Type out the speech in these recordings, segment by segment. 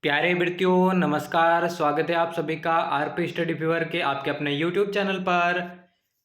प्यारे विद्यार्थियों नमस्कार। स्वागत है आप सभी का आरपी स्टडी फीवर के आपके अपने यूट्यूब चैनल पर।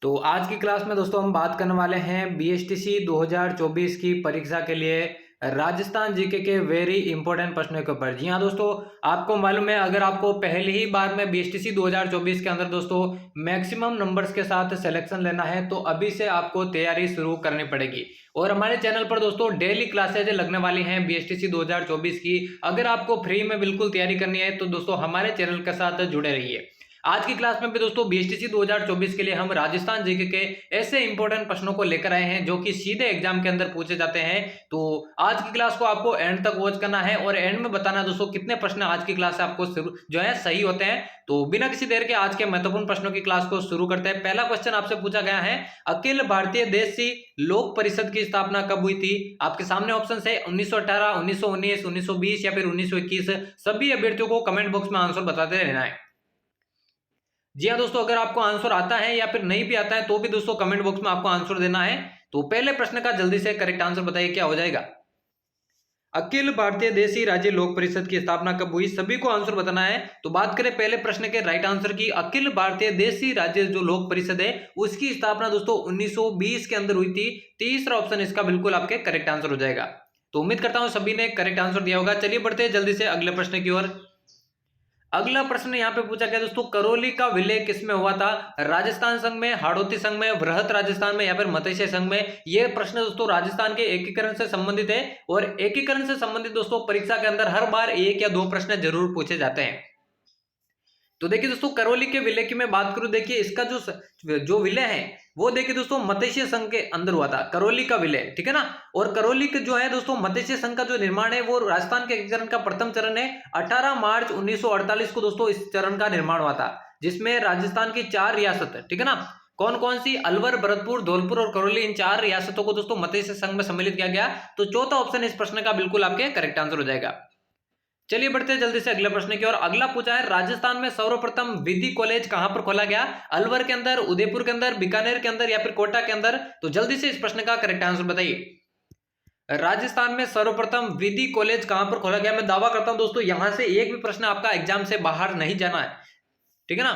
तो आज की क्लास में दोस्तों हम बात करने वाले हैं बीएसटीसी 2024 की परीक्षा के लिए राजस्थान जीके के वेरी इंपॉर्टेंट प्रश्नों के ऊपर। जी हाँ दोस्तों, आपको मालूम है अगर आपको पहली ही बार में बीएसटीसी 2024 के अंदर दोस्तों मैक्सिमम नंबर्स के साथ सिलेक्शन लेना है तो अभी से आपको तैयारी शुरू करनी पड़ेगी। और हमारे चैनल पर दोस्तों डेली क्लासेज लगने वाली हैं बीएसटीसी 2024 की। अगर आपको फ्री में बिल्कुल तैयारी करनी है तो दोस्तों हमारे चैनल के साथ जुड़े रहिए। आज की क्लास में भी दोस्तों बीएसटीसी 2024 के लिए हम राजस्थान जीके के ऐसे इंपॉर्टेंट प्रश्नों को लेकर आए हैं जो कि सीधे एग्जाम के अंदर पूछे जाते हैं। तो आज की क्लास को आपको एंड तक वॉच करना है और एंड में बताना है दोस्तों कितने प्रश्न आज की क्लास से आपको जो है सही होते हैं। तो बिना किसी देर के आज के महत्वपूर्ण प्रश्नों की क्लास को शुरू करते हैं। पहला क्वेश्चन आपसे पूछा गया है, अखिल भारतीय देशी लोक परिषद की स्थापना कब हुई थी? आपके सामने ऑप्शन है 1918, 1919, 1920 या फिर 1921। सभी अभ्यर्थियों को कमेंट बॉक्स में आंसर बताते रहना है। जी हाँ दोस्तों, अगर आपको आंसर आता है या फिर नहीं भी आता है तो भी दोस्तों कमेंट बॉक्स में आपको आंसर देना है। तो पहले प्रश्न का जल्दी से करेक्ट आंसर बताइए क्या हो जाएगा। अखिल भारतीय देशी राज्य लोक परिषद की स्थापना कब हुई? सभी को आंसर बताना है। तो बात करें पहले प्रश्न के राइट आंसर की, अखिल भारतीय देशी राज्य जो लोक परिषद है उसकी स्थापना दोस्तों 1920 के अंदर हुई थी। तीसरा ऑप्शन इसका बिल्कुल आपके करेक्ट आंसर हो जाएगा। तो उम्मीद करता हूं सभी ने करेक्ट आंसर दिया होगा। चलिए बढ़ते हैं जल्दी से अगले प्रश्न की ओर। अगला प्रश्न यहाँ पे पूछा गया दोस्तों, करौली का विलय किसमें हुआ था? राजस्थान संघ में, हाड़ौती संघ में, बृहत राजस्थान में या फिर मत्स्य संघ में? ये प्रश्न दोस्तों राजस्थान के एकीकरण से संबंधित है और एकीकरण से संबंधित दोस्तों परीक्षा के अंदर हर बार एक या दो प्रश्न जरूर पूछे जाते हैं। तो देखिए दोस्तों करौली के विलय की मैं बात करूं, देखिए इसका जो विलय है वो देखिए दोस्तों मत्स्य संघ के अंदर हुआ था, करौली का विलय, ठीक है ना। और करौली का जो है दोस्तों मत्स्य संघ का जो निर्माण है वो राजस्थान के एकीकरण का प्रथम चरण है। 18 मार्च 1948 को दोस्तों इस चरण का निर्माण हुआ था, जिसमें राजस्थान की 4 रियासत, ठीक है ना, कौन कौन सी, अलवर, भरतपुर, धौलपुर और करौली, इन 4 रियासतों को दोस्तों मत्स्य संघ में सम्मिलित किया गया। तो चौथा ऑप्शन इस प्रश्न का बिल्कुल आपके करेक्ट आंसर हो जाएगा। चलिए बढ़ते हैं जल्दी से अगले प्रश्न की ओर। अगला पूछा है, राजस्थान में सर्वप्रथम विधि कॉलेज कहां पर खोला गया? अलवर के अंदर, उदयपुर के अंदर, बीकानेर के अंदर या फिर कोटा के अंदर? तो जल्दी से इस प्रश्न का करेक्ट आंसर बताइए। राजस्थान में सर्वप्रथम विधि कॉलेज कहां पर खोला गया? मैं दावा करता हूं दोस्तों यहां से एक भी प्रश्न आपका एग्जाम से बाहर नहीं जाना है, ठीक है ना।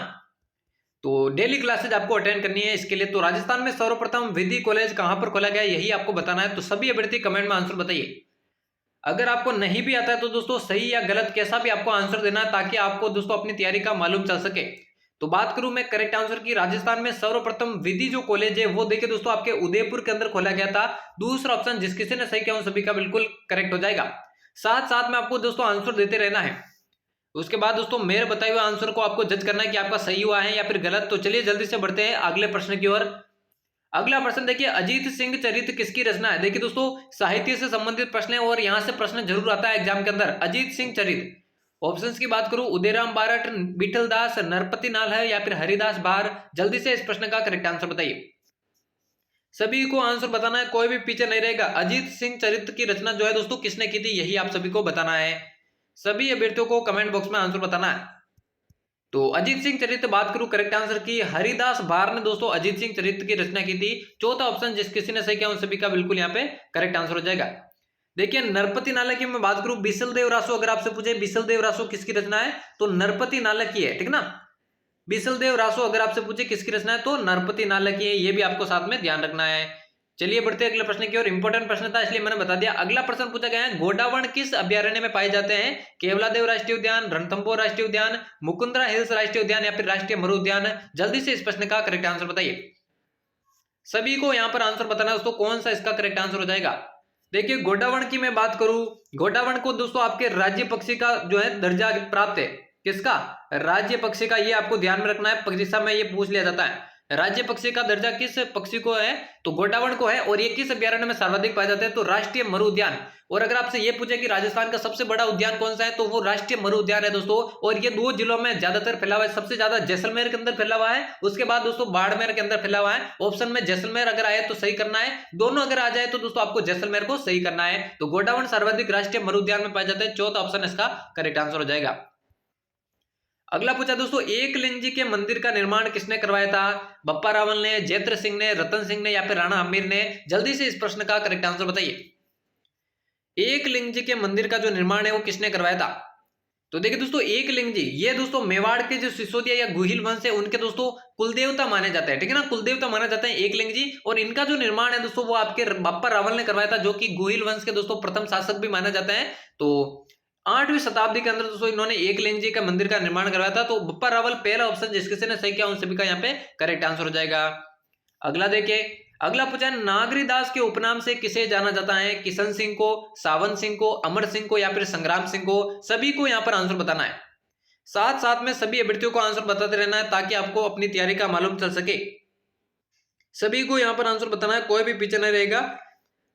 तो डेली क्लासेज आपको अटेंड करनी है इसके लिए। तो राजस्थान में सर्वप्रथम विधि कॉलेज कहां पर खोला गया यही आपको बताना है। तो सभी अभ्यर्थी कमेंट में आंसर बताइए। अगर आपको नहीं भी आता है तो दोस्तों सही या गलत कैसा भी आपको आंसर देना है ताकि आपको दोस्तों अपनी तैयारी का मालूम चल सके। तो बात करूं मैं करेक्ट आंसर की, राजस्थान में सर्वप्रथम विधि जो कॉलेज है वो देखिए दोस्तों आपके उदयपुर के अंदर खोला गया था। दूसरा ऑप्शन जिस किसी ने सही किया सभी का बिल्कुल करेक्ट हो जाएगा। साथ साथ में आपको दोस्तों आंसर देते रहना है। उसके बाद दोस्तों मेरे बताए हुए आंसर को आपको जज करना है कि आपका सही हुआ है या फिर गलत। तो चलिए जल्दी से बढ़ते हैं अगले प्रश्न की ओर। अगला प्रश्न देखिए, अजीत सिंह चरित किसकी रचना है? देखिए दोस्तों साहित्य से संबंधित प्रश्न है और यहां से प्रश्न जरूर आता है एग्जाम के अंदर। अजीत सिंह चरित ऑप्शंस की बात करूं, उदयराम बारट, विठल दास, नरपति नाल है या फिर हरिदास बार? जल्दी से इस प्रश्न का करेक्ट आंसर बताइए। सभी को आंसर बताना है, कोई भी पीछे नहीं रहेगा। अजीत सिंह चरित्र की रचना जो है दोस्तों किसने की थी यही आप सभी को बताना है। सभी अभ्यर्थियों को कमेंट बॉक्स में आंसर बताना है। तो अजीत सिंह चरित्र बात करूं करेक्ट आंसर की, हरिदास बार ने दोस्तों अजीत सिंह चरित्र की रचना की थी। चौथा ऑप्शन जिस किसी ने सही किया उन सभी का बिल्कुल यहाँ पे करेक्ट आंसर हो जाएगा। देखिए नरपति नालक की मैं बात करूं, बिसल देव रासो, अगर आपसे पूछे बिसल देव रासो किसकी रचना है तो नरपति नालक की है, ठीक ना। बिसल देव रासो अगर आपसे पूछे किसकी रचना है तो नरपति नालक की है, ये भी आपको साथ में ध्यान रखना है। चलिए बढ़ते हैं अगले प्रश्न की ओर। इंपॉर्टेंट प्रश्न था इसलिए मैंने बता दिया। अगला प्रश्न पूछा गया है, गोडावण किस अभ्यारण्य में पाए जाते हैं? केवलादेव राष्ट्रीय उद्यान, रणथंभौर राष्ट्रीय उद्यान, मुकुंदरा हिल्स राष्ट्रीय उद्यान या फिर राष्ट्रीय मरु उद्यान? जल्दी से इस प्रश्न का करेक्ट आंसर बताइए। सभी को यहां पर आंसर बताना है दोस्तों कौन सा इसका करेक्ट आंसर हो जाएगा। देखिए गोडावण की मैं बात करूं, गोडावण को दोस्तों आपके राज्य पक्षी का जो है दर्जा प्राप्त है। किसका? राज्य पक्षी का, ये आपको ध्यान में रखना है, परीक्षा में ये पूछ लिया जाता है। राज्य पक्षी का दर्जा किस पक्षी को है तो गोडावण को है। और ये किस अभ्यारण्य में सर्वाधिक पाए जाते हैं तो राष्ट्रीय मरु उद्यान। और अगर आपसे ये पूछे कि राजस्थान का सबसे बड़ा उद्यान कौन सा है तो वो राष्ट्रीय मरु उद्यान है दोस्तों। और ये 2 जिलों में ज्यादातर फैला हुआ है, सबसे ज्यादा जैसलमेर के अंदर फैला हुआ है, उसके बाद दोस्तों बाड़मेर के अंदर फैला हुआ है। ऑप्शन में जैसलमेर अगर आए तो सही करना है, दोनों अगर आ जाए तो दोस्तों आपको जैसलमेर को सही करना है। तो गोडावण सर्वाधिक राष्ट्रीय मरु उद्यान में पाए जाते हैं। चौथा ऑप्शन इसका करेक्ट आंसर हो जाएगा। अगला पूछा दोस्तों, एकलिंग जी के मंदिर का निर्माण किसने करवाया था? बप्पा रावल ने, जैत्र सिंह ने, रतन सिंह ने या फिर राणा हमीर ने? जल्दी से इस प्रश्न का करेक्ट आंसर बताइए। एकलिंग जी के मंदिर का जो निर्माण है वो किसने करवाया था? तो देखिए दोस्तों एकलिंग जी, ये दोस्तों मेवाड़ के जो सिसोदिया या गुहिल वंश है उनके दोस्तों कुलदेवता माने जाते हैं, ठीक है ना, कुलदेवता माने जाते हैं एकलिंग जी। और इनका जो निर्माण है दोस्तों वो आपके बाप्पा रावल ने करवाया था, जो कि गुहिल वंश के दोस्तों प्रथम शासक भी माने जाते हैं। तो 8वीं शताब्दी के अंदर दोस्तों इन्होंने एकलिंग जी का मंदिर का निर्माण करवाया था। तो बप्पा रावल पहला ऑप्शन जिस किसी ने सही किया उन सभी का यहाँ पे करेक्ट आंसर हो जाएगा। अगला देखिए, अगला पूछा है नागरीदास के उपनाम से किसे जाना जाता है? किशन सिंह को, सावन सिंह को, अमर सिंह को या फिर संग्राम सिंह को? सभी को यहाँ पर आंसर बताना है। साथ साथ में सभी अभ्यर्थियों को आंसर बताते रहना है ताकि आपको अपनी तैयारी का मालूम चल सके। सभी को यहाँ पर आंसर बताना है, कोई भी पीछे नहीं रहेगा।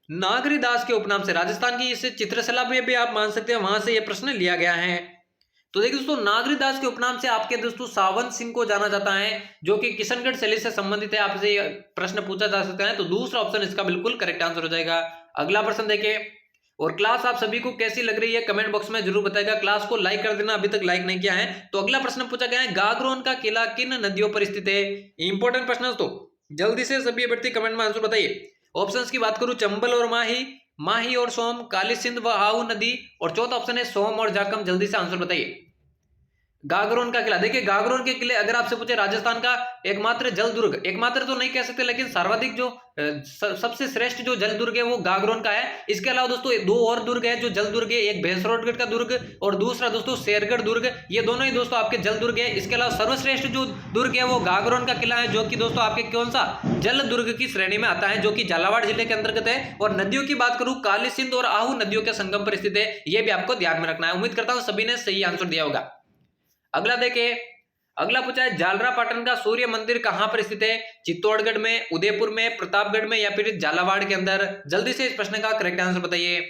नागरीदास के उपनाम से, राजस्थान की इस चित्रशला में भी आप मान सकते हैं, वहां से यह प्रश्न लिया गया है। तो देखिए दोस्तों नागरीदास के उपनाम से आपके दोस्तों सावन सिंह को जाना जाता है, जो कि किशनगढ़ शैली से संबंधित है। आपसे प्रश्न पूछा जा सकता है, तो दूसरा ऑप्शन इसका बिल्कुल करेक्ट आंसर हो जाएगा। अगला प्रश्न देखिए, और क्लास आप सभी को कैसी लग रही है कमेंट बॉक्स में जरूर बताएगा। क्लास को लाइक कर देना, अभी तक लाइक नहीं किया है। तो अगला प्रश्न पूछा गया है गागरोन का किला किन नदियों पर स्थित है? इंपॉर्टेंट प्रश्न, तो जल्दी से सभी अभ्यर्थी कमेंट में आंसर बताइए। ऑप्शंस की बात करूं, चंबल और माही, माही और सोम, काली सिंध व आहू नदी, और चौथा ऑप्शन है सोम और जाकम। जल्दी से आंसर बताइए। गागरोन का किला, देखिए गागरोन के किले अगर आपसे पूछे राजस्थान का एकमात्र जल दुर्ग, एकमात्र तो नहीं कह सकते लेकिन सर्वाधिक जो सबसे श्रेष्ठ जो जल दुर्ग है वो गागरोन का है। इसके अलावा दोस्तों दो और दुर्ग है जो जल दुर्ग है, एक भैंसरोडगढ़ का दुर्ग और दूसरा दोस्तों शेरगढ़ दुर्ग। ये दोनों ही दोस्तों आपके जल दुर्ग है। इसके अलावा सर्वश्रेष्ठ जो दुर्ग है वो गागरोन का किला है, जो कि दोस्तों आपके कौन सा जल दुर्ग की श्रेणी में आता है, जो कि झालावाड़ जिले के अंतर्गत है। और नदियों की बात करूं, काली सिंध और आहू नदियों के संगम पर स्थित है। यह भी आपको ध्यान में रखना है। उम्मीद करता हूं सभी ने सही आंसर दिया होगा। अगला देखिए, अगला पूछा है झालरापाटन का सूर्य मंदिर कहां पर स्थित है? चित्तौड़गढ़ में, उदयपुर में, प्रतापगढ़ में या फिर झालावाड़ के अंदर? जल्दी से इस प्रश्न का करेक्ट आंसर बताइए।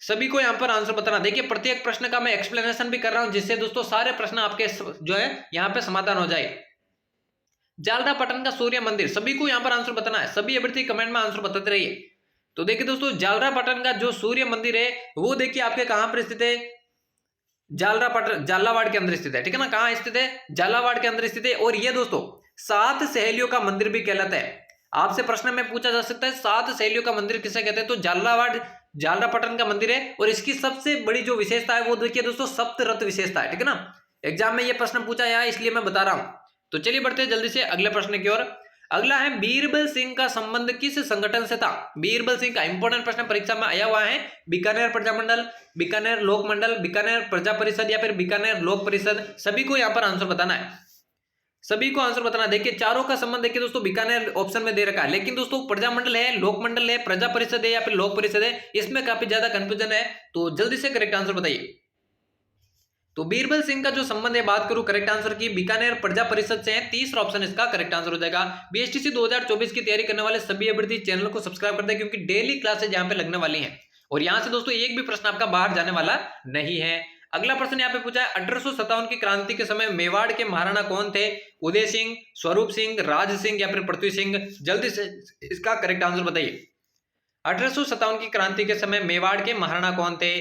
सभी को यहां पर आंसर बताना। देखिए प्रत्येक प्रश्न का मैं एक्सप्लेनेशन भी कर रहा हूं, जिससे दोस्तों सारे प्रश्न आपके जो है यहां पे समाधान हो जाए। झालरापाटन का सूर्य मंदिर, सभी को यहां पर आंसर बताना है। सभी अभ्यर्थी कमेंट में आंसर बताते रहिए। तो देखिए दोस्तों झालरापाटन का जो सूर्य मंदिर है वो देखिए आपके कहां पर स्थित है? झालावाड़ के अंदर स्थित है, ठीक है ना। कहां स्थित है? झालावाड़ के अंदर स्थित है। और ये दोस्तों 7 सहेलियों का मंदिर भी कहलाता है। आपसे प्रश्न में पूछा जा सकता है 7 सहेलियों का मंदिर किसे कहते हैं? तो झालरापाटन का मंदिर है। और इसकी सबसे बड़ी जो विशेषता है वो देखिए दोस्तों सप्तरथ विशेषता है, ठीक है ना। एग्जाम में ये प्रश्न पूछा है इसलिए मैं बता रहा हूं। तो चलिए बढ़ते हैं जल्दी से अगले प्रश्न की ओर। अगला है बीरबल सिंह का संबंध किस संगठन से था? बीरबल सिंह का इंपॉर्टेंट प्रश्न परीक्षा में आया हुआ है। बीकानेर प्रजामंडल, बीकानेर लोक मंडल, बीकानेर प्रजा परिषद या फिर बीकानेर लोक परिषद? सभी को यहां पर आंसर बताना है। सभी को आंसर बताना। देखिए चारों का संबंध देखिए दोस्तों बीकानेर ऑप्शन में दे रखा है, लेकिन दोस्तों प्रजामंडल है, लोक मंडल है, प्रजा परिषद है या फिर लोक परिषद है, इसमें काफी ज्यादा कंफ्यूजन है। तो जल्दी से करेक्ट आंसर बताइए। तो बीरबल सिंह का जो संबंध है, बात करूं करेक्ट आंसर की, बीकानेर प्रजा परिषद से है। तीसरा ऑप्शन इसका करेक्ट आंसर हो जाएगा। बीएसटीसी 2024 की तैयारी करने वाले सभी अभ्यर्थी चैनल को सब्सक्राइब कर दें, क्योंकि डेली क्लासेज यहाँ पे लगने वाली हैं। और यहाँ से दोस्तों एक भी प्रश्न आपका बाहर जाने वाला नहीं है। अगला प्रश्न यहाँ पे पूछा है 1857 की क्रांति के समय मेवाड़ के महाराणा कौन थे? उदय सिंह, स्वरूप सिंह, राज सिंह या फिर पृथ्वी सिंह? जल्दी से इसका करेक्ट आंसर बताइए। 1857 की क्रांति के समय मेवाड़ के महाराणा कौन थे?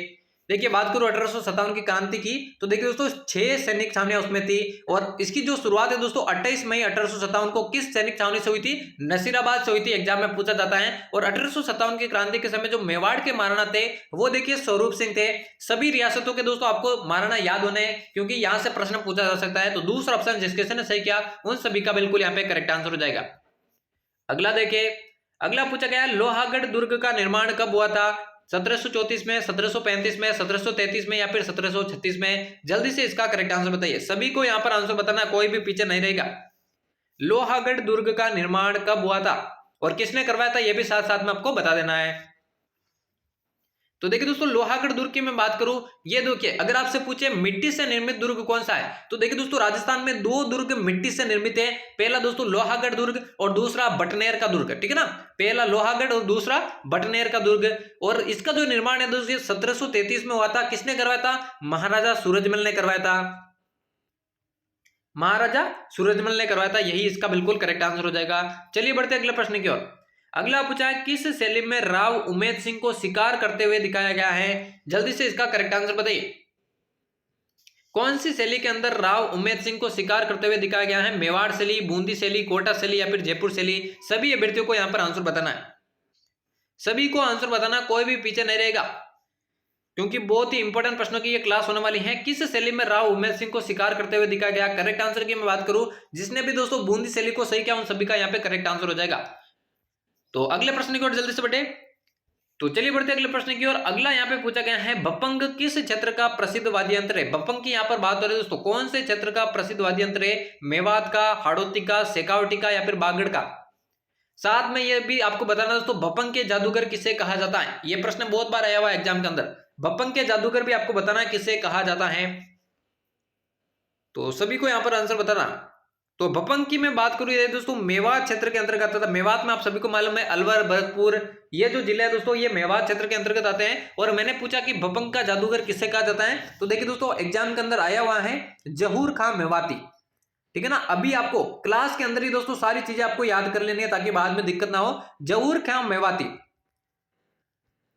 देखिए बात करूं 1857 की क्रांति की, तो देखिए दोस्तों 6 सैनिक छावनियां उसमें थी। और इसकी जो शुरुआत है दोस्तों 28 मई 1857 को किस सैनिक छावनी से हुई थी? नसीराबाद से हुई थी। एग्जाम में पूछा जाता है। और 1857 की क्रांति के समय जो मेवाड़ के महाराणा थे वो देखिए स्वरूप सिंह थे। सभी रियासतों के दोस्तों आपको महाराणा याद होने, क्योंकि यहां से प्रश्न पूछा जा सकता है। तो दूसरा ऑप्शन जिसके ने सही किया उन सभी का बिल्कुल यहाँ पे करेक्ट आंसर हो जाएगा। अगला देखिए, अगला पूछा गया लोहागढ़ दुर्ग का निर्माण कब हुआ था? 1734 में, 1735 में, 1733 में या फिर 1736 में? जल्दी से इसका करेक्ट आंसर बताइए। सभी को यहां पर आंसर बताना, कोई भी पीछे नहीं रहेगा। लोहागढ़ दुर्ग का निर्माण कब हुआ था और किसने करवाया था, यह भी साथ साथ में आपको बता देना है। तो देखिए दोस्तों लोहागढ़ दुर्ग की मैं बात करूं, ये देखिए अगर आपसे पूछे मिट्टी से निर्मित दुर्ग कौन सा है, तो देखिए दोस्तों राजस्थान में 2 दुर्ग मिट्टी से निर्मित है। पहला दोस्तों लोहागढ़ दुर्ग और दूसरा बटनेर का दुर्ग, ठीक है ना। पहला लोहागढ़ और दूसरा बटनेर का दुर्ग। और इसका जो निर्माण है दोस्तों 1733 में हुआ था। किसने करवाया था? महाराजा सूरजमल ने करवाया था। महाराजा सूरजमल ने करवाया था। यही इसका बिल्कुल करेक्ट आंसर हो जाएगा। चलिए बढ़ते अगले प्रश्न की ओर। अगला पूछा है किस शैली में राव उमेद सिंह को शिकार करते हुए दिखाया गया है? जल्दी से इसका करेक्ट आंसर बताइए। कौन सी शैली के अंदर राव उमेद सिंह को शिकार करते हुए दिखाया गया है? मेवाड़ शैली, बूंदी शैली, कोटा शैली या फिर जयपुर शैली? सभी अभ्यर्थियों को यहां पर आंसर बताना है। सभी को आंसर बताना, कोई भी पीछे नहीं रहेगा। क्योंकि बहुत ही इंपॉर्टेंट प्रश्नों की ये क्लास होने वाली है। किस शैली में राव उमेर सिंह को शिकार करते हुए दिखाया गया? करेक्ट आंसर की मैं बात करूं, जिसने भी दोस्तों बूंदी शैली को सही किया उन सभी का यहाँ पे करेक्ट आंसर हो जाएगा। तो अगले प्रश्न की ओर जल्दी से बढ़े। तो चलिए बढ़ते अगले प्रश्न की ओर। अगला यहाँ पे पूछा गया है, बपंग किस क्षेत्र का प्रसिद्ध वाद्य यंत्र है? बपंग की यहाँ पर बात हो रही है दोस्तों, कौन से क्षेत्र का प्रसिद्ध वाद्य यंत्र है? मेवात का, हाड़ौती का, शेखावटी का या फिर बागड़ का? साथ में यह भी आपको बताना दोस्तों, भपंग के जादूगर किसे कहा जाता है? यह प्रश्न बहुत बार आया हुआ है एग्जाम के अंदर। भपंग के जादूगर भी आपको बताना है किसे कहा जाता है। तो सभी को यहां पर आंसर बताना। तो भपंग की मैं बात करूं, ये दोस्तों मेवात क्षेत्र के अंतर्गत आता है। मेवात में आप सभी को मालूम है अलवर, भरतपुर, ये जो जिला है दोस्तों ये मेवात क्षेत्र के अंतर्गत आते हैं। और मैंने पूछा कि भपंग का जादूगर किसे कहा जाता है, तो देखिए दोस्तों एग्जाम के अंदर आया हुआ है जहूर खां मेवाती। ठीक है ना, अभी आपको क्लास के अंदर ही दोस्तों सारी चीजें आपको याद कर लेनी है ताकि बाद में दिक्कत ना हो। जहूर खां मेवाती,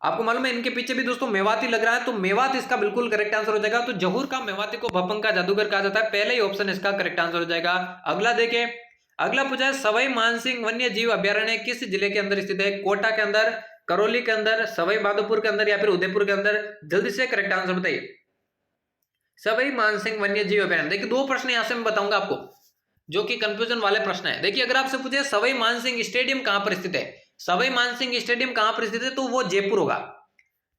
आपको मालूम है इनके पीछे भी दोस्तों मेवाती लग रहा है, तो मेवात इसका बिल्कुल करेक्ट आंसर हो जाएगा। तो जहूर खां मेवाती को भपंग का जादूगर कहा जाता है, पहले ही ऑप्शन इसका करेक्ट आंसर हो जाएगा। अगला देखें, अगला पूछा है सवाई मानसिंह वन्य जीव अभ्यारण्य किस जिले के अंदर स्थित है? कोटा के अंदर, करौली के अंदर, सवाई माधोपुर के अंदर या फिर उदयपुर के अंदर? जल्दी से करेक्ट आंसर बताइए। सवाई मानसिंह वन्य जीव अभ्यारण्य, देखिए दो प्रश्न यहां से मैं बताऊंगा आपको जो कि कंफ्यूजन वाले प्रश्न है। देखिए अगर आपसे पूछे सवाई मानसिंह स्टेडियम कहां पर स्थित है, सवाई मानसिंह स्टेडियम कहां पर स्थित है, तो वो जयपुर होगा।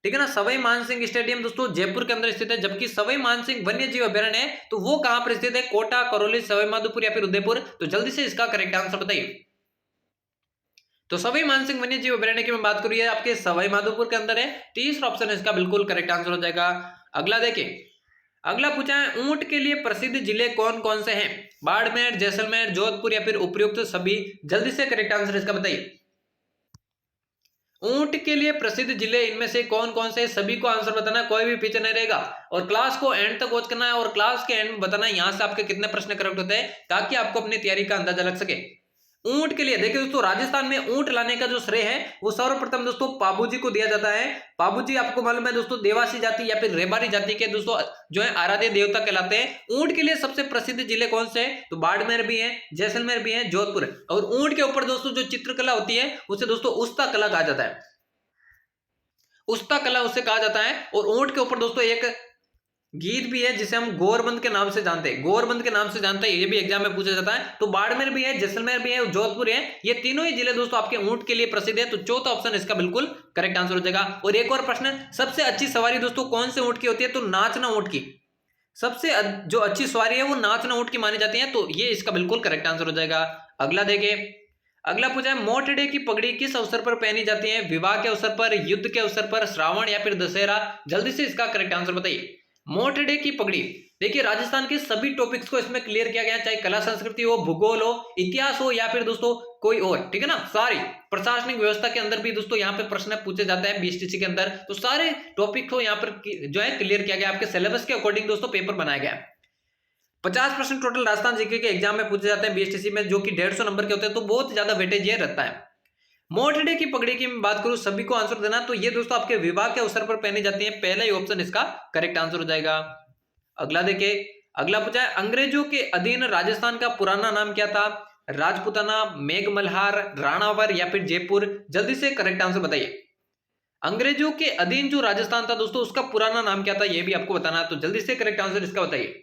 ठीक है ना, सवाई मानसिंह स्टेडियम दोस्तों जयपुर के अंदर स्थित है। जबकि सवाई मानसिंह वन्य जीव अभ्यारण्य है तो वो कहां पर स्थित है? कोटा, करौली, सवाई माधोपुर या फिर उदयपुर? तो जल्दी से इसका करेक्ट आंसर बताइए। तो सवाई मानसिंह वन्य जीव अभ्यारण्य की मैं बात करूँ आपके सवाई माधोपुर के अंदर है, तीसरा ऑप्शन इसका बिल्कुल करेक्ट आंसर हो जाएगा। अगला देखिए, अगला पूछा है ऊंट के लिए प्रसिद्ध जिले कौन कौन से हैं? बाड़मेर, जैसलमेर, जोधपुर या फिर उपयुक्त सभी? जल्दी से करेक्ट आंसर इसका बताइए। ऊंट के लिए प्रसिद्ध जिले इनमें से कौन कौन से? सभी को आंसर बताना, कोई भी पीछे नहीं रहेगा। और क्लास को एंड तक वॉच करना है और क्लास के एंड में बताना है यहां से आपके कितने प्रश्न करेक्ट होते हैं ताकि आपको अपनी तैयारी का अंदाजा लग सके। ऊंट के लिए देखिए दोस्तों, राजस्थान में ऊंट लाने का जो श्रेय है वो सर्वप्रथम दोस्तों पाबूजी को दिया जाता है। पाबूजी आपको मालूम है दोस्तों देवासी जाति या फिर रेबारी जाति के दोस्तों जो है आराध्य देवता कहलाते हैं। ऊंट के लिए सबसे प्रसिद्ध जिले कौन से हैं? तो बाड़मेर भी है, जैसलमेर भी है, जोधपुर है। और ऊंट के ऊपर दोस्तों जो चित्रकला होती है उसे दोस्तों उस्ता कला कहा जाता है, उस्ता कला उसे कहा जाता है। और ऊंट के ऊपर दोस्तों एक गीत भी है जिसे हम गोरबंद के नाम से जानते हैं, गोरबंद के नाम से जानते हैं, ये भी एग्जाम में पूछा जाता है। तो बाड़मेर भी है, जैसलमेर भी है, जोधपुर है, ये तीनों ही जिले दोस्तों आपके ऊंट के लिए प्रसिद्ध है। तो चौथा ऑप्शन इसका बिल्कुल करेक्ट आंसर हो जाएगा। और एक और प्रश्न, सबसे अच्छी सवारी दोस्तों कौन से ऊंट की होती है? तो नाचना ऊंट की सबसे जो अच्छी सवारी है वो नाचना ऊंट की मानी जाती है, तो ये इसका बिल्कुल करेक्ट आंसर हो जाएगा। अगला देखें, अगला पूछा है मोटड़े की पगड़ी किस अवसर पर पहनी जाती है? विवाह के अवसर पर, युद्ध के अवसर पर, श्रावण या फिर दशहरा? जल्दी से इसका करेक्ट आंसर बताइए। मोटड़े की पगड़ी, देखिए राजस्थान के सभी टॉपिक्स को इसमें क्लियर किया गया, चाहे कला संस्कृति हो, भूगोल हो, इतिहास हो या फिर दोस्तों कोई और, ठीक है ना, सारी प्रशासनिक व्यवस्था के अंदर भी दोस्तों यहाँ पे प्रश्न पूछे जाते हैं बीएसटीसी के अंदर। तो सारे टॉपिक को यहाँ पर जो है क्लियर किया गया, आपके सिलेबस के अकॉर्डिंग दोस्तों पेपर बनाया गया। 50% टोटल राजस्थान जीके के एग्जाम में पूछे जाते हैं बीएसटीसी में, जो कि 150 नंबर के होते हैं, तो बहुत ज्यादा वेटेज ये रहता है। मोटड़े की पगड़ी की मैं बात करूं, सभी को आंसर देना, तो ये दोस्तों आपके विवाह के अवसर पर पहनी जाती है, पहला ही ऑप्शन इसका करेक्ट आंसर हो जाएगा। अगला देखिए, अगला पूछा है अंग्रेजों के अधीन राजस्थान का पुराना नाम क्या था? राजपुताना, मेघमल्हार, राणावर या फिर जयपुर? जल्दी से करेक्ट आंसर बताइए। अंग्रेजों के अधीन जो राजस्थान था दोस्तों उसका पुराना नाम क्या था, यह भी आपको बताना है, तो जल्दी से करेक्ट आंसर इसका बताइए।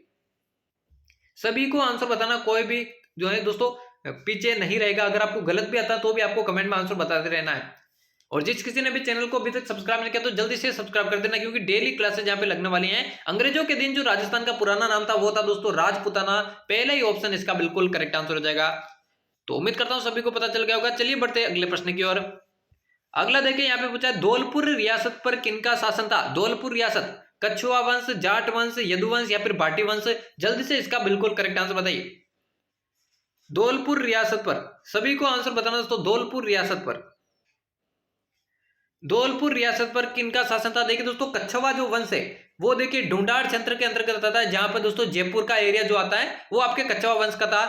सभी को आंसर बताना, कोई भी जो है दोस्तों पीछे नहीं रहेगा। अगर आपको गलत भी आता तो भी आपको कमेंट में आंसर बताते रहना है। और जिस किसी ने भी चैनल को अभी तक सब्सक्राइब नहीं किया तो जल्दी से सब्सक्राइब कर देना, क्योंकि डेली क्लासेज यहाँ पे लगने वाली हैं। अंग्रेजों के दिन जो राजस्थान का पुराना नाम था वो था दोस्तों राजपुताना, पहला ही ऑप्शन इसका बिल्कुल करेक्ट आंसर हो जाएगा। तो उम्मीद करता हूं सभी को पता चल गया होगा। चलिए बढ़ते हैं अगले प्रश्न की ओर। अगला देखिए, यहाँ पे पूछा है धौलपुर रियासत पर किनका शासन था? धौलपुर रियासत, कछुआ वंश, जाट वंश, यदुवंश या फिर भाटी वंश? जल्दी से इसका बिल्कुल करेक्ट आंसर बताइए। धौलपुर रियासत पर सभी को आंसर बताना दोस्तों। धौलपुर रियासत पर, धौलपुर रियासत पर किनका शासन था? देखिए दोस्तों कछवा जो वंश है वो देखिए ढूंढाड़ क्षेत्र के अंतर्गत आता है, जहां पर दोस्तों जयपुर का एरिया जो आता है वो आपके कछवा वंश का था।